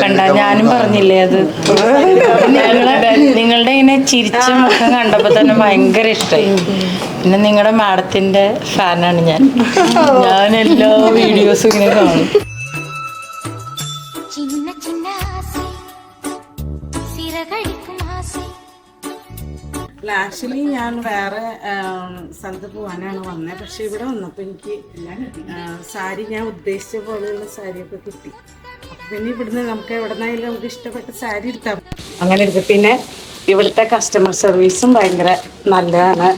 കണ്ട ഞാനും പറഞ്ഞില്ലേ അത് നിങ്ങളുടെ ഇങ്ങനെ ചിരിച്ച മുഖം കണ്ടപ്പോ തന്നെ ഭയങ്കര ഇഷ്ടമായി. പിന്നെ നിങ്ങളുടെ മാഡത്തിന്റെ ഫാനാണ് ഞാൻ എല്ലാ വീഡിയോസും ഇങ്ങനെ കാണും. ആക്ച്വലി ഞാൻ വേറെ സ്ഥലത്ത് പോകാനാണ് വന്നത്. പക്ഷെ ഇവിടെ വന്നപ്പോൾ എനിക്ക് സാരി ഞാൻ ഉദ്ദേശിച്ച പോലെയുള്ള സാരിയൊക്കെ കിട്ടി. അപ്പം പിന്നെ ഇവിടുന്ന് നമുക്ക് എവിടെ നിന്നായാലും നമുക്ക് ഇഷ്ടപ്പെട്ട സാരി എടുത്താൽ അങ്ങനെ എടുക്കും. പിന്നെ ഇവിടുത്തെ കസ്റ്റമർ സർവീസും ഭയങ്കര നല്ലതാണ്.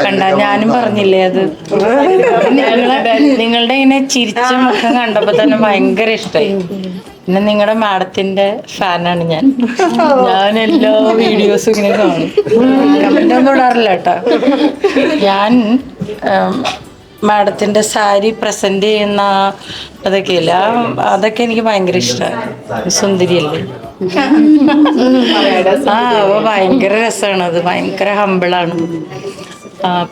കണ്ട ഞാനും പറഞ്ഞില്ലേ അത് നിങ്ങളുടെ ഇങ്ങനെ ചിരിച്ച മുഖം കണ്ടപ്പോ തന്നെ ഭയങ്കര ഇഷ്ടമായി. പിന്നെ നിങ്ങളുടെ മാഡത്തിന്റെ ഫാനാണ് ഞാൻ എല്ലാ വീഡിയോസും ഇങ്ങനെ കാണും. കമന്റ് ഒന്നും ഇടാറില്ല കേട്ടോ. ഞാൻ മാഡത്തിന്റെ സാരി പ്രസന്റ് ചെയ്യുന്ന അതൊക്കെയില്ല, അതൊക്കെ എനിക്ക് ഭയങ്കര ഇഷ്ടമാണ്. സുന്ദരിയല്ലേ? ഭയങ്കര രസമാണ് അത്. ഭയങ്കര ഹമ്പിളാണ്.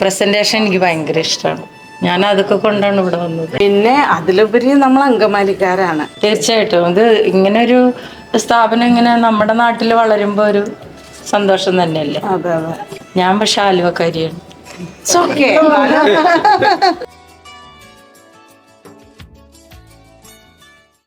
പ്രസന്റേഷൻ എനിക്ക് ഭയങ്കര ഇഷ്ടമാണ്. ഞാൻ അതൊക്കെ കൊണ്ടാണ് ഇവിടെ വന്നത്. പിന്നെ അതിലുപരി നമ്മൾ അങ്കമാലിക്കാരാണ്. തീർച്ചയായിട്ടും ഇത് ഇങ്ങനെ ഒരു സ്ഥാപനം ഇങ്ങനെ നമ്മുടെ നാട്ടിൽ വളരുമ്പോൾ ഒരു സന്തോഷം തന്നെയല്ലേ. അതെ അതെ. ഞാൻ പക്ഷെ ആലുവക്കാരിയാണ്. It's okay.